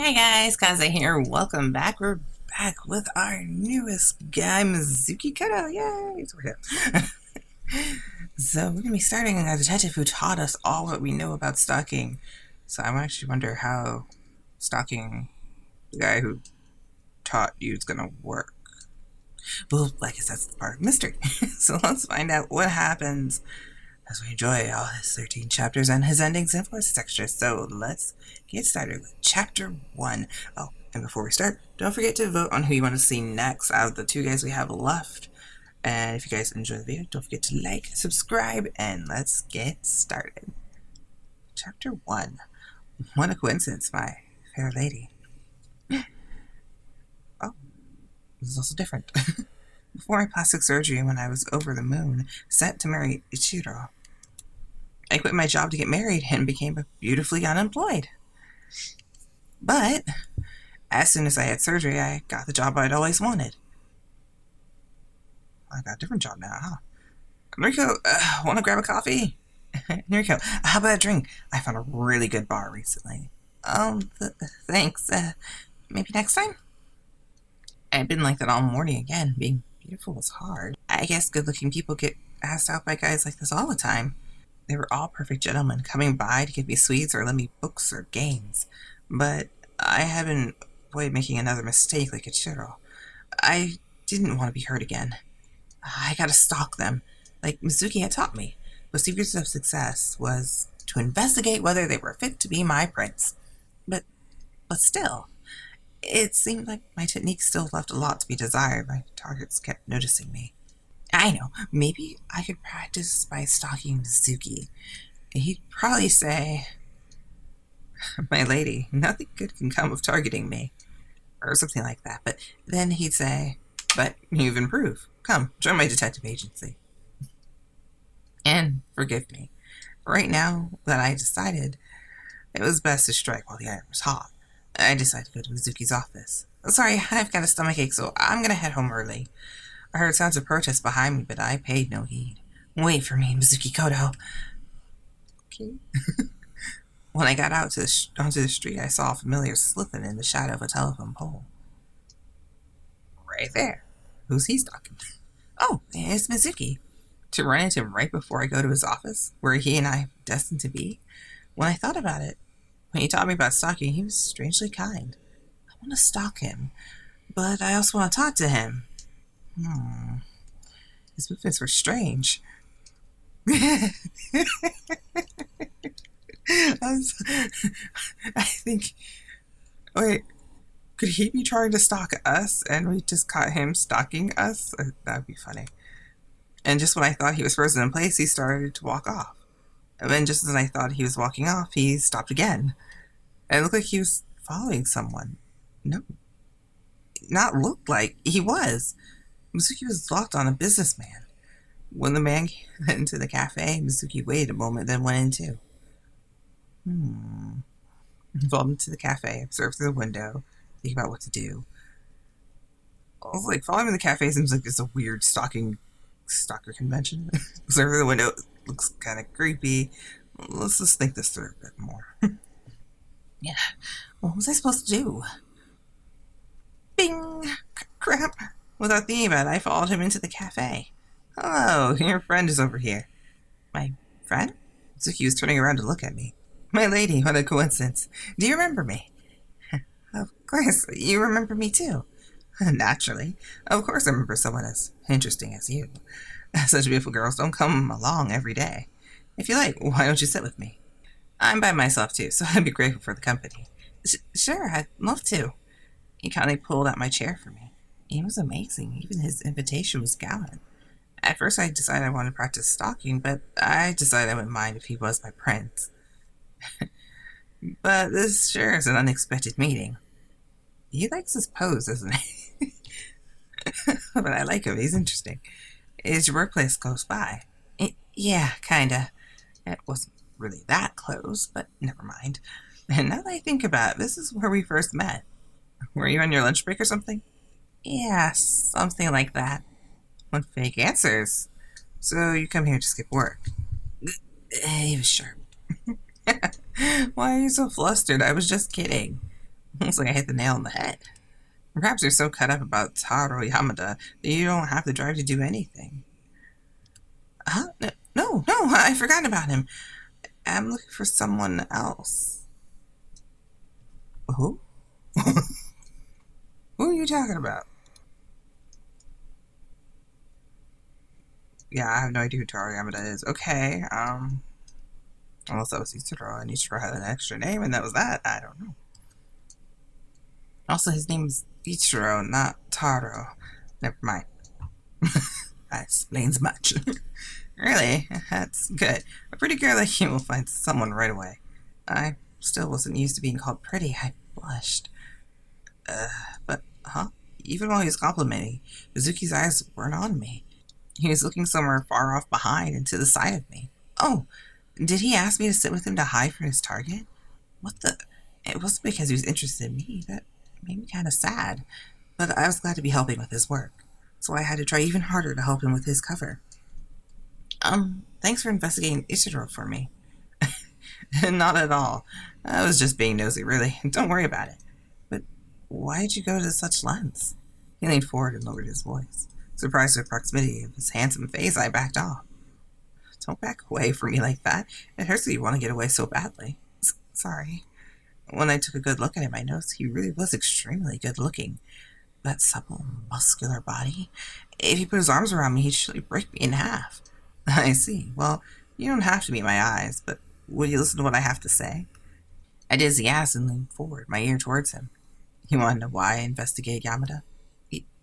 Hey guys, Kaze here. Welcome back. We're back with our newest guy, Mizuki Kudo. Yay! So we're going to be starting a detective who taught us all what we know about stalking. So I actually wonder how stalking the guy who taught you is going to work. Well, I guess that's the part of the mystery. So let's find out what happens as we enjoy all his 13 chapters and his endings and voice extras. So let's get started with Chapter 1. Oh, and before we start, don't forget to vote on who you want to see next out of the two guys we have left. And if you guys enjoy the video, don't forget to like, subscribe, and let's get started. Chapter 1. What a coincidence, my fair lady. Oh, this is also different. Before my plastic surgery, when I was over the moon, set to marry Ichiro, I quit my job to get married and became beautifully unemployed. But as soon as I had surgery, I got the job I'd always wanted. I got a different job now, huh? Noriko, want to grab a coffee? Noriko, how about a drink? I found a really good bar recently. Thanks. Maybe next time? I've been like that all morning again. Being beautiful is hard. I guess good-looking people get asked out by guys like this all the time. They were all perfect gentlemen, coming by to give me sweets or lend me books or games. But I haven't avoided making another mistake like Ichiro. I didn't want to be hurt again. I gotta stalk them, like Mizuki had taught me. The secret of success was to investigate whether they were fit to be my prince. But still, it seemed like my technique still left a lot to be desired. My targets kept noticing me. I know, maybe I could practice by stalking Mizuki. He'd probably say, "My lady, nothing good can come of targeting me," or something like that. But then he'd say, "But you've improved. Come, join my detective agency." And forgive me. Right now that I decided it was best to strike while the iron was hot, I decided to go to Mizuki's office. Sorry, I've got a stomachache, so I'm gonna head home early. I heard sounds of protest behind me, but I paid no heed. Wait for me, Mizuki Kudo. Okay. When I got out onto the street, I saw a familiar slipping in the shadow of a telephone pole. Right there. Who's he stalking? Oh, it's Mizuki. To run into him right before I go to his office, where he and I are destined to be? When I thought about it, when he taught me about stalking, he was strangely kind. I want to stalk him, but I also want to talk to him. His movements were strange. I think. Wait, could he be trying to stalk us and we just caught him stalking us? That'd be funny. And just when I thought he was frozen in place, he started to walk off. And then just as I thought he was walking off, he stopped again. And it looked like he was following someone. No. Not looked like. He was. Mizuki was locked on a businessman. When the man went into the cafe, Mizuki waited a moment, then went in too. Followed into the cafe, observed through the window, think about what to do. I was like, following in the cafe seems like it's a weird stalker convention. Observe through the window looks kind of creepy. Let's just think this through a bit more. Yeah, what was I supposed to do? Bing! Crap! Without thinking about it, I followed him into the cafe. Hello, your friend is over here. My friend? Suki was turning around to look at me. My lady, what a coincidence. Do you remember me? Of course, you remember me too. Naturally. Of course I remember someone as interesting as you. Such beautiful girls don't come along every day. If you like, why don't you sit with me? I'm by myself too, so I'd be grateful for the company. Sure, I'd love to. He kindly pulled out my chair for me. He was amazing. Even his invitation was gallant. At first I decided I wanted to practice stalking, but I decided I wouldn't mind if he was my prince. But this sure is an unexpected meeting. He likes his pose, doesn't he? But I like him. He's interesting. Is your workplace close by? Yeah, kinda. It wasn't really that close, but never mind. And now that I think about it, this is where we first met. Were you on your lunch break or something? Yeah, something like that. What fake answers? So you come here to skip work? He was sharp. Why are you so flustered? I was just kidding. Looks like I hit the nail on the head. Perhaps you're so cut up about Taro Yamada that you don't have the drive to do anything. Huh? No, I forgot about him. I'm looking for someone else. Who? Who are you talking about? Yeah, I have no idea who Taro Yamada is. Okay, unless that was Ichiro, and Ichiro had an extra name, and that was that. I don't know. Also, his name is Ichiro, not Taro. Never mind. That explains much. Really? That's good. A pretty girl like you will find someone right away. I still wasn't used to being called pretty. I blushed. But, huh? Even while he was complimenting, Mizuki's eyes weren't on me. He was looking somewhere far off behind and to the side of me. Oh, did he ask me to sit with him to hide from his target? What the? It wasn't because he was interested in me. That made me kind of sad. But I was glad to be helping with his work. So I had to try even harder to help him with his cover. Thanks for investigating Ichiro for me. Not at all. I was just being nosy, really. Don't worry about it. But why did you go to such lengths? He leaned forward and lowered his voice. Surprised at the proximity of his handsome face, I backed off. Don't back away from me like that. It hurts that you want to get away so badly. Sorry. When I took a good look at him, I noticed he really was extremely good looking. That supple, muscular body. If he put his arms around me, he'd surely break me in half. I see. Well, you don't have to meet my eyes, but will you listen to what I have to say? I did as he asked and leaned forward, my ear towards him. You want to know why I investigated Yamada?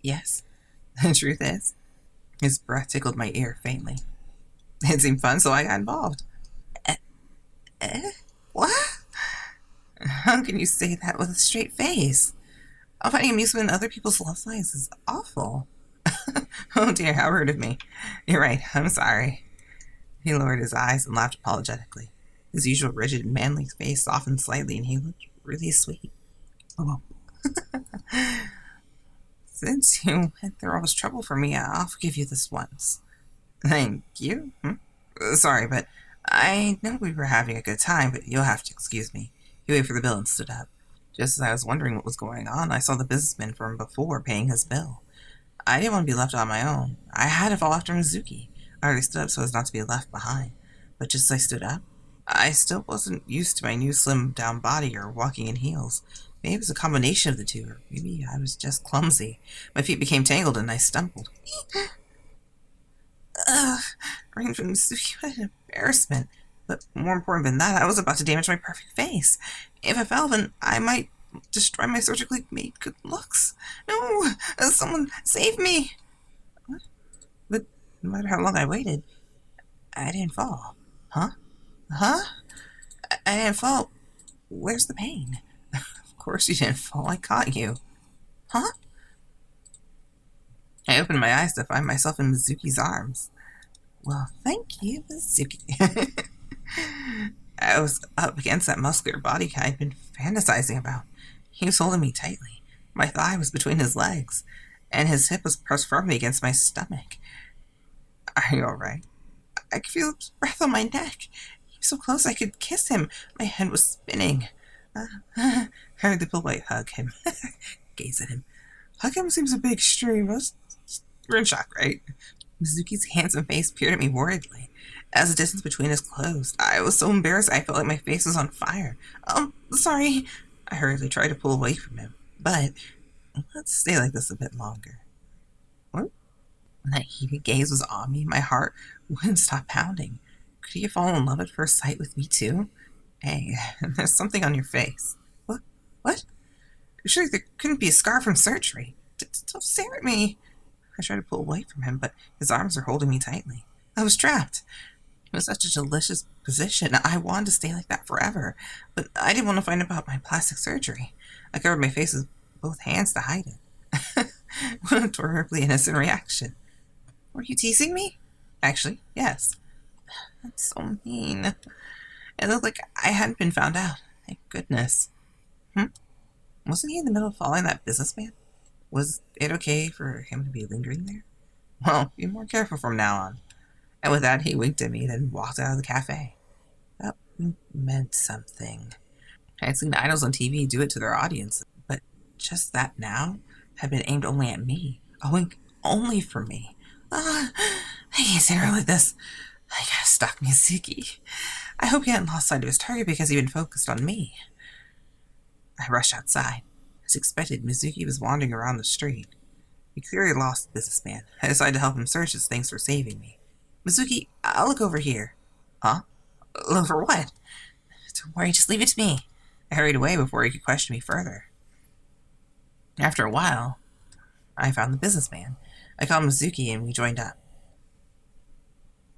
Yes. The truth is, his breath tickled my ear faintly. It seemed fun, so I got involved. Eh? What? How can you say that with a straight face? Finding amusement in other people's love lives is awful. Oh dear, how rude of me. You're right, I'm sorry. He lowered his eyes and laughed apologetically. His usual rigid, manly face softened slightly, and he looked really sweet. Oh. Since you went through all this trouble for me, I'll forgive you this once. Thank you. Sorry, but I know we were having a good time, but you'll have to excuse me. He waited for the bill and stood up. Just as I was wondering what was going on, I saw the businessman from before paying his bill. I didn't want to be left on my own. I had to fall after Mizuki. I already stood up so as not to be left behind. But just as I stood up, I still wasn't used to my new slimmed-down body or walking in heels. Maybe it was a combination of the two, or maybe I was just clumsy. My feet became tangled and I stumbled. Ugh, running from Mizuki, what an embarrassment. But more important than that, I was about to damage my perfect face. If I fell, then I might destroy my surgically made good looks. No! Someone save me! What? But no matter how long I waited, I didn't fall. Huh? I didn't fall. Where's the pain? Of course you didn't fall. I caught you. Huh? I opened my eyes to find myself in Mizuki's arms. Well, thank you, Mizuki. I was up against that muscular body I'd been fantasizing about. He was holding me tightly. My thigh was between his legs, and his hip was pressed firmly against my stomach. Are you alright? I could feel his breath on my neck. He was so close I could kiss him. My head was spinning. I heard the boy hug him. Gaze at him. Hug him seems a bit extreme. You're in shock, right? Mizuki's handsome face peered at me worriedly. As the distance between us closed, I was so embarrassed I felt like my face was on fire. Sorry. I hurriedly tried to pull away from him. But let's stay like this a bit longer. What? When that heated gaze was on me, my heart wouldn't stop pounding. Could he have fallen in love at first sight with me too? Hey, there's something on your face. What? Surely there couldn't be a scar from surgery. Don't stare at me. I tried to pull away from him, but his arms were holding me tightly. I was trapped. It was such a delicious position. I wanted to stay like that forever, but I didn't want to find out about my plastic surgery. I covered my face with both hands to hide it. What a adorably innocent reaction. Were you teasing me? Actually, yes. That's so mean. It looked like I hadn't been found out. Thank goodness. Wasn't he in the middle of following that businessman? Was it okay for him to be lingering there? Well, be more careful from now on. And with that, he winked at me, then walked out of the cafe. That wink meant something. I'd seen idols on TV do it to their audience, but just that now had been aimed only at me. A wink only for me. I can't stand her like this. I gotta stalk Mizuki. I hope he hadn't lost sight of his target because he'd been focused on me. I rushed outside. As expected, Mizuki was wandering around the street. He clearly lost the businessman. I decided to help him search as thanks for saving me. Mizuki, I'll look over here. Huh? Look for what? Don't worry, just leave it to me. I hurried away before he could question me further. After a while, I found the businessman. I called Mizuki and we joined up.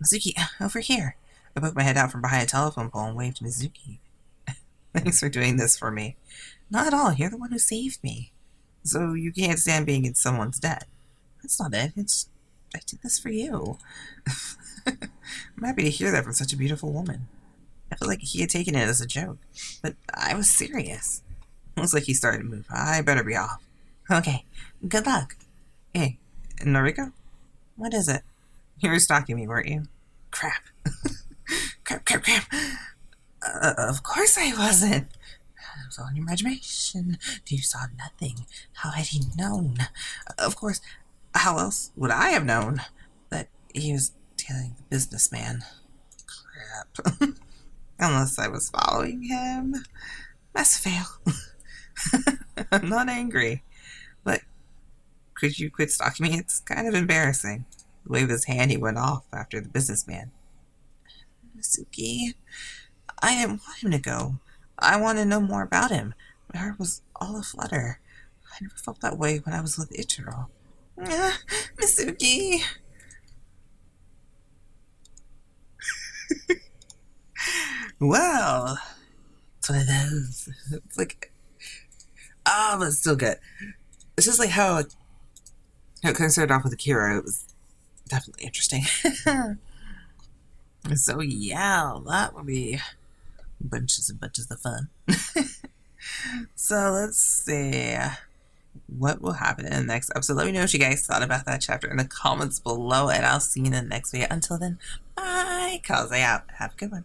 Mizuki, over here. I poked my head out from behind a telephone pole and waved to Mizuki. Thanks for doing this for me. Not at all, you're the one who saved me. So you can't stand being in someone's debt. That's not it, I did this for you. I'm happy to hear that from such a beautiful woman. I felt like he had taken it as a joke, but I was serious. Looks like he started to move. I better be off. Okay, good luck. Hey, Noriko? What is it? You were stalking me, weren't you? Crap. crap. Of course I wasn't. It was all in your imagination. You saw nothing. How had he known? Of course, how else would I have known that he was dealing the businessman? Crap. Unless I was following him. Must fail. I'm not angry. But could you quit stalking me? It's kind of embarrassing. The wave of his hand, he went off after the businessman. Mizuki, I didn't want him to go. I wanted to know more about him. My heart was all aflutter. I never felt that way when I was with Ichiro. Mizuki! Well, it's one of those. It's like, but it's still good. It's just like how it kind of started off with Akira. It was definitely interesting. So yeah, that would be bunches and bunches of fun. So let's see what will happen in the next episode. Let me know what you guys thought about that chapter in the comments below, and I'll see you in the next video. Until then, bye. Kaze out. Have a good one.